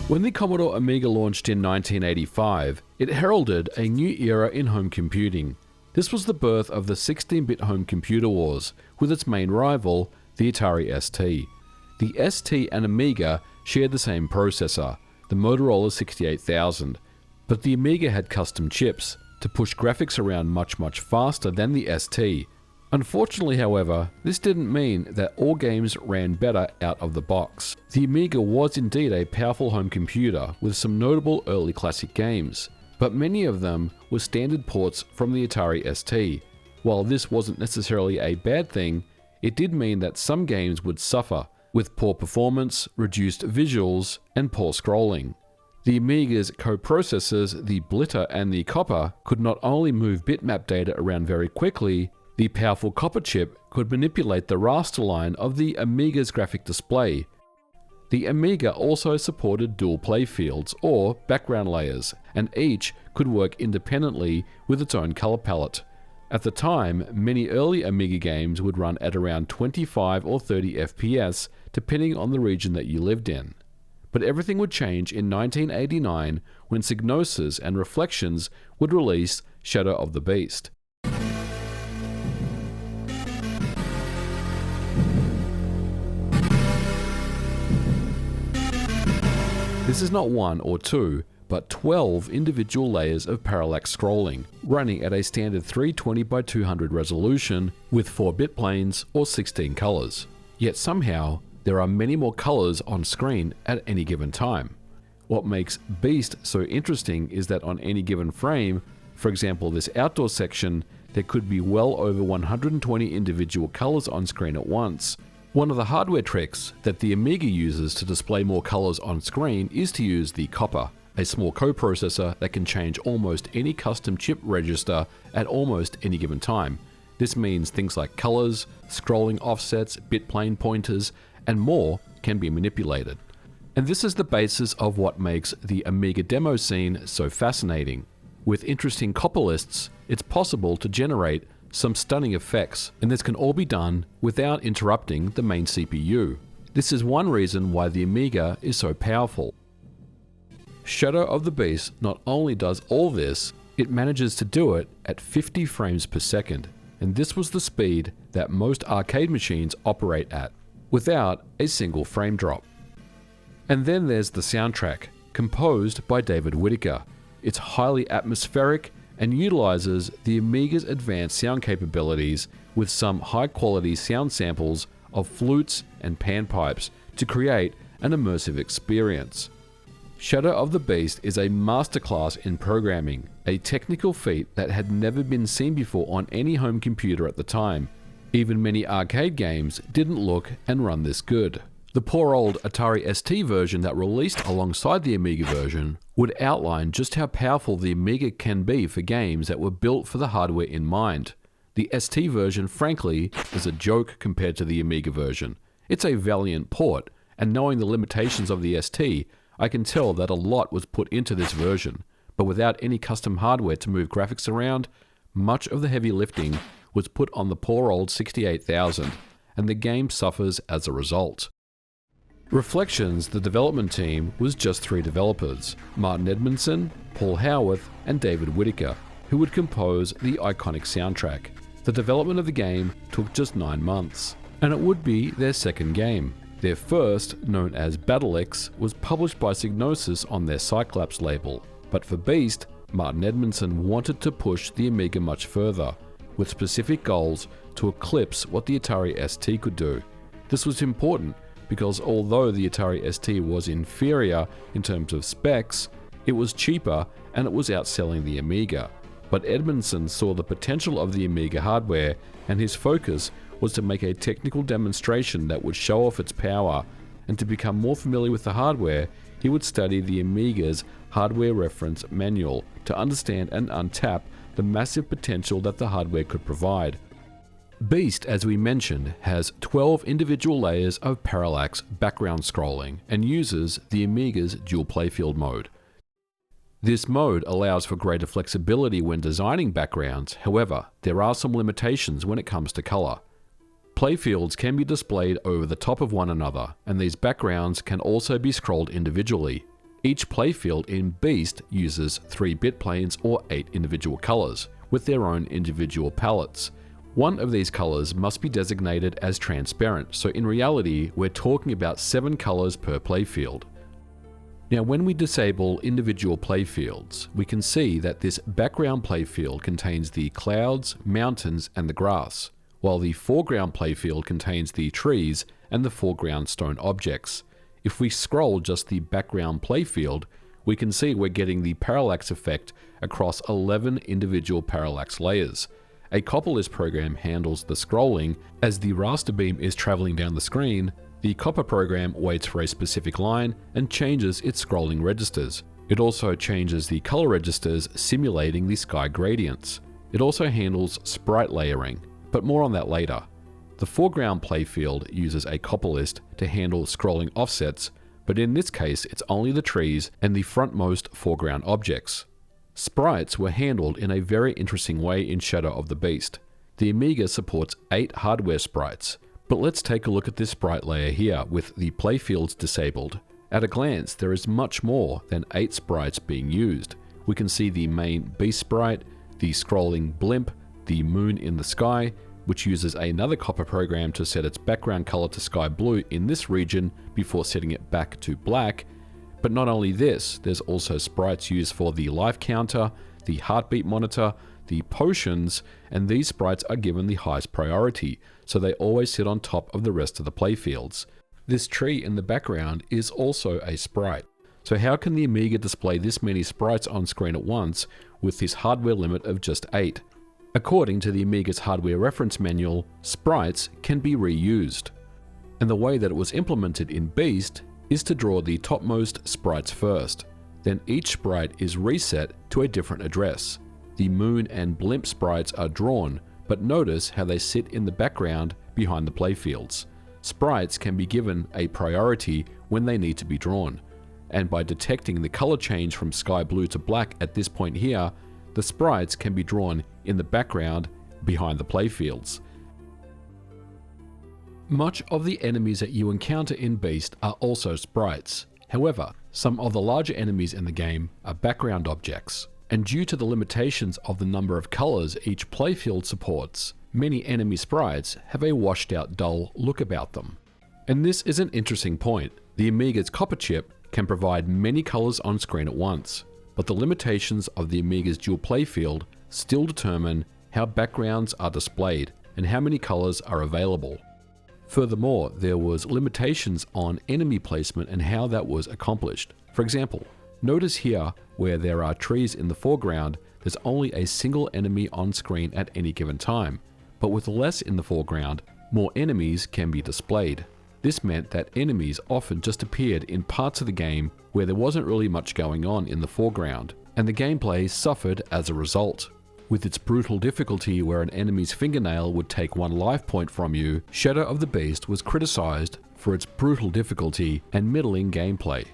When the Commodore Amiga launched in 1985, it heralded a new era in home computing. This was the birth of the 16-bit home computer wars, with its main rival, the Atari ST. The ST and Amiga shared the same processor, the Motorola 68000, but the Amiga had custom chips to push graphics around much faster than the ST. Unfortunately, however, this didn't mean that all games ran better out of the box. The Amiga was indeed a powerful home computer with some notable early classic games, but many of them were standard ports from the Atari ST. While this wasn't necessarily a bad thing, it did mean that some games would suffer, with poor performance, reduced visuals, and poor scrolling. The Amiga's co-processors, the Whittaker and the Copper, could not only move bitmap data around very quickly, the powerful Copper chip could manipulate the raster line of the Amiga's graphic display. The Amiga also supported dual playfields, or background layers, and each could work independently with its own color palette. At the time, many early Amiga games would run at around 25 or 30 FPS, depending on the region that you lived in. But everything would change in 1989 when Psygnosis and Reflections would release Shadow of the Beast. This is not one or two, but 12 individual layers of parallax scrolling, running at a standard 320 by 200 resolution with 4-bit planes or 16 colors. Yet somehow, there are many more colors on screen at any given time. What makes Beast so interesting is that on any given frame, for example this outdoor section, there could be well over 120 individual colors on screen at once. One of the hardware tricks that the Amiga uses to display more colors on screen is to use the Copper, a small coprocessor that can change almost any custom chip register at almost any given time. This means things like colors, scrolling offsets, bit plane pointers, and more can be manipulated. And this is the basis of what makes the Amiga demo scene so fascinating. With interesting copper lists, it's possible to generate some stunning effects, and this can all be done without interrupting the main CPU. This is one reason why the Amiga is so powerful. Shadow of the Beast not only does all this, it manages to do it at 50 frames per second, and this was the speed that most arcade machines operate at, without a single frame drop. And then there's the soundtrack, composed by David Whittaker. It's highly atmospheric and utilizes the Amiga's advanced sound capabilities with some high-quality sound samples of flutes and panpipes to create an immersive experience. Shadow of the Beast is a masterclass in programming, a technical feat that had never been seen before on any home computer at the time. Even many arcade games didn't look and run this good. The poor old Atari ST version that released alongside the Amiga version would outline just how powerful the Amiga can be for games that were built for the hardware in mind. The ST version, frankly, is a joke compared to the Amiga version. It's a valiant port, and knowing the limitations of the ST, I can tell that a lot was put into this version, but without any custom hardware to move graphics around, much of the heavy lifting was put on the poor old 68000, and the game suffers as a result. Reflections, the development team, was just 3 developers, Martin Edmondson, Paul Howarth, and David Whittaker, who would compose the iconic soundtrack. The development of the game took just 9 months, and it would be their second game. Their first, known as Parallax, was published by Psygnosis on their Cyclops label, but for Beast, Martin Edmondson wanted to push the Amiga much further, with specific goals to eclipse what the Atari ST could do. This was important because although the Atari ST was inferior in terms of specs, it was cheaper and it was outselling the Amiga. But Edmondson saw the potential of the Amiga hardware, and his focus was to make a technical demonstration that would show off its power, and to become more familiar with the hardware, he would study the Amiga's hardware reference manual to understand and untap the massive potential that the hardware could provide. Beast, as we mentioned, has 12 individual layers of parallax background scrolling and uses the Amiga's dual playfield mode. This mode allows for greater flexibility when designing backgrounds, however, there are some limitations when it comes to color. Playfields can be displayed over the top of one another, and these backgrounds can also be scrolled individually. Each playfield in Beast uses 3 bit planes or 8 individual colors, with their own individual palettes. One of these colors must be designated as transparent, so in reality, we're talking about 7 colors per playfield. Now, when we disable individual playfields, we can see that this background playfield contains the clouds, mountains, and the grass, while the foreground playfield contains the trees and the foreground stone objects. If we scroll just the background playfield, we can see we're getting the parallax effect across 11 individual parallax layers. A Copperless program handles the scrolling. As the raster beam is traveling down the screen, the Copper program waits for a specific line and changes its scrolling registers. It also changes the color registers, simulating the sky gradients. It also handles sprite layering, but more on that later. The foreground playfield uses a Copperless to handle scrolling offsets, but in this case it's only the trees and the frontmost foreground objects. Sprites were handled in a very interesting way in Shadow of the Beast. The Amiga supports 8 hardware sprites, but let's take a look at this sprite layer here with the playfields disabled. At a glance, there is much more than 8 sprites being used. We can see the main Beast sprite, the scrolling blimp, the moon in the sky, which uses another Copper program to set its background color to sky blue in this region before setting it back to black. But not only this, there's also sprites used for the life counter, the heartbeat monitor, the potions, and these sprites are given the highest priority, so they always sit on top of the rest of the playfields. This tree in the background is also a sprite. So how can the Amiga display this many sprites on screen at once with this hardware limit of just 8? According to the Amiga's hardware reference manual, sprites can be reused. And the way that it was implemented in Beast is to draw the topmost sprites first. Then each sprite is reset to a different address. The moon and blimp sprites are drawn, but notice how they sit in the background behind the playfields. Sprites can be given a priority when they need to be drawn, and by detecting the color change from sky blue to black at this point here, the sprites can be drawn in the background behind the playfields. Much of the enemies that you encounter in Beast are also sprites. However, some of the larger enemies in the game are background objects, and due to the limitations of the number of colors each playfield supports, many enemy sprites have a washed out dull look about them. And this is an interesting point. The Amiga's Copper chip can provide many colors on screen at once, but the limitations of the Amiga's dual playfield still determine how backgrounds are displayed and how many colors are available. Furthermore, there was limitations on enemy placement and how that was accomplished. For example, notice here where there are trees in the foreground, there's only a single enemy on screen at any given time, but with less in the foreground, more enemies can be displayed. This meant that enemies often just appeared in parts of the game where there wasn't really much going on in the foreground, and the gameplay suffered as a result. With its brutal difficulty where an enemy's fingernail would take 1 life point from you, Shadow of the Beast was criticized for its brutal difficulty and middling gameplay.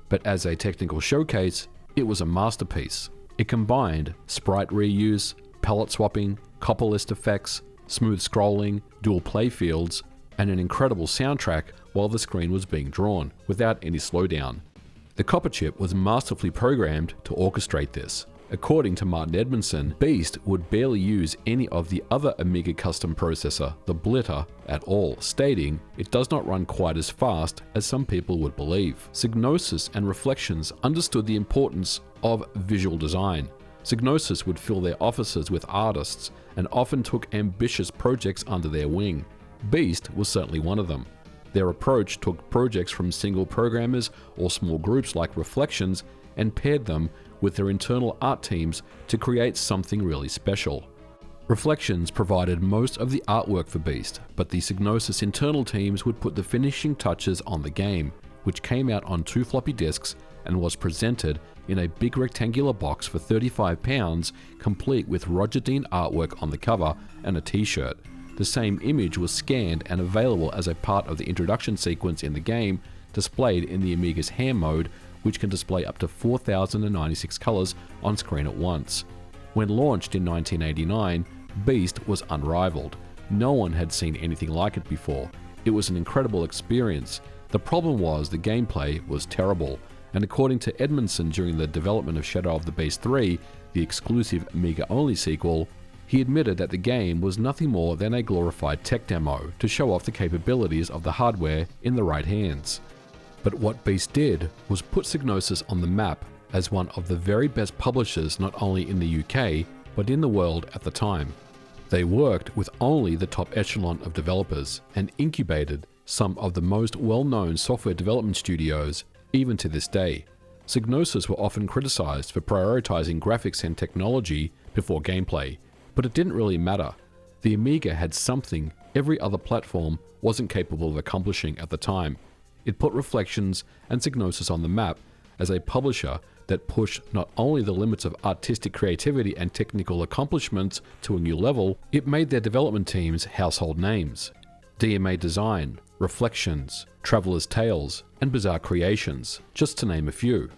But as a technical showcase, it was a masterpiece. It combined sprite reuse, palette swapping, Copperless effects, smooth scrolling, dual playfields, and an incredible soundtrack while the screen was being drawn, without any slowdown. The Copper chip was masterfully programmed to orchestrate this. According to Martin Edmondson, Beast would barely use any of the other Amiga custom processor, the Whittaker, at all, stating it does not run quite as fast as some people would believe. Psygnosis and Reflections understood the importance of visual design. Psygnosis would fill their offices with artists and often took ambitious projects under their wing. Beast was certainly one of them. Their approach took projects from single programmers or small groups like Reflections and paired them with their internal art teams to create something really special. Reflections provided most of the artwork for Beast, but the Psygnosis internal teams would put the finishing touches on the game, which came out on 2 floppy disks and was presented in a big rectangular box for £35, complete with Roger Dean artwork on the cover and a t-shirt. The same image was scanned and available as a part of the introduction sequence in the game, displayed in the Amiga's ham mode, which can display up to 4,096 colors on screen at once. When launched in 1989, Beast was unrivaled. No one had seen anything like it before. It was an incredible experience. The problem was the gameplay was terrible. and according to Edmondson during the development of Shadow of the Beast 3, the exclusive Amiga-only sequel, he admitted that the game was nothing more than a glorified tech demo to show off the capabilities of the hardware in the right hands. But what Beast did was put Psygnosis on the map as one of the very best publishers not only in the UK, but in the world at the time. They worked with only the top echelon of developers and incubated some of the most well-known software development studios even to this day. Psygnosis were often criticized for prioritizing graphics and technology before gameplay, but it didn't really matter. The Amiga had something every other platform wasn't capable of accomplishing at the time. It put Reflections and Psygnosis on the map as a publisher that pushed not only the limits of artistic creativity and technical accomplishments to a new level, it made their development teams household names. DMA Design, Reflections, Traveler's Tales, and Bizarre Creations, just to name a few.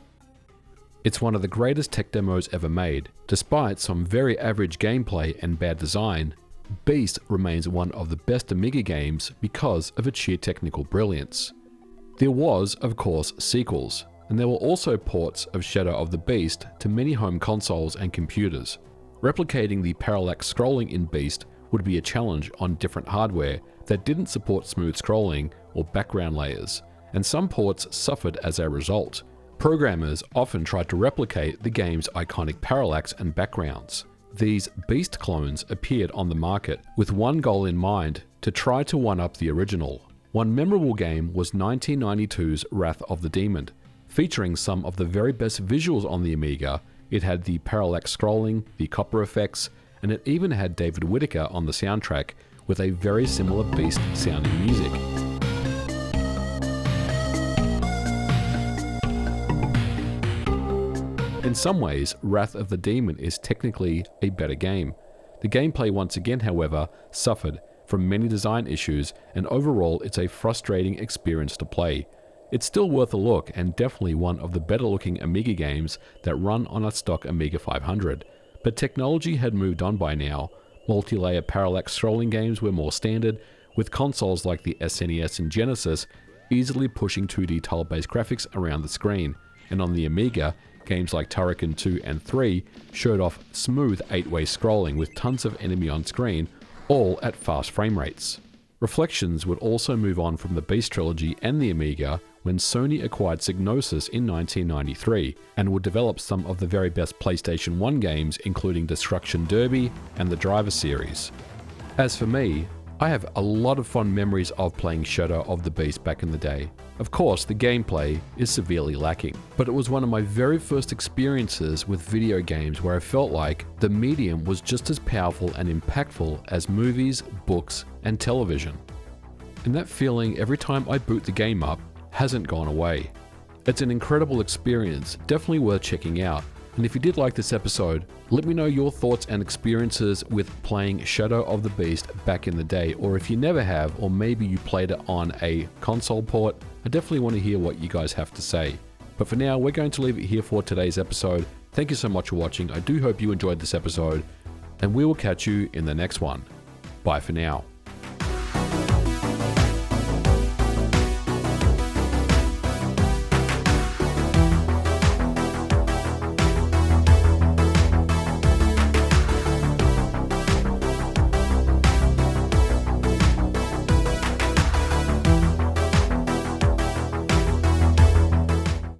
It's one of the greatest tech demos ever made. Despite some very average gameplay and bad design, Beast remains one of the best Amiga games because of its sheer technical brilliance. There was, of course, sequels, and there were also ports of Shadow of the Beast to many home consoles and computers. Replicating the parallax scrolling in Beast would be a challenge on different hardware that didn't support smooth scrolling or background layers, and some ports suffered as a result. Programmers often tried to replicate the game's iconic parallax and backgrounds. These Beast clones appeared on the market with one goal in mind: to try to one-up the original. One memorable game was 1992's Wrath of the Demon. Featuring some of the very best visuals on the Amiga, it had the parallax scrolling, the copper effects, and it even had David Whittaker on the soundtrack with a very similar Beast sounding music. In some ways, Wrath of the Demon is technically a better game. The gameplay once again, however, suffered from many design issues, and overall it's a frustrating experience to play. It's still worth a look and definitely one of the better looking Amiga games that run on a stock Amiga 500. But technology had moved on by now. Multi-layer parallax scrolling games were more standard, with consoles like the SNES and Genesis easily pushing 2D tile-based graphics around the screen, and on the Amiga, games like Turrican 2 and 3 showed off smooth 8-way scrolling with tons of enemy on screen, all at fast frame rates. Reflections would also move on from the Beast trilogy and the Amiga when Sony acquired Psygnosis in 1993 and would develop some of the very best PlayStation 1 games, including Destruction Derby and the Driver series. As for me, I have a lot of fond memories of playing Shadow of the Beast back in the day. Of course, the gameplay is severely lacking, but it was one of my very first experiences with video games where I felt like the medium was just as powerful and impactful as movies, books, and television. And that feeling every time I boot the game up hasn't gone away. It's an incredible experience, definitely worth checking out. And if you did like this episode, let me know your thoughts and experiences with playing Shadow of the Beast back in the day, or if you never have, or maybe you played it on a console port. I definitely want to hear what you guys have to say. But for now, we're going to leave it here for today's episode. Thank you so much for watching. I do hope you enjoyed this episode, and we will catch you in the next one. Bye for now.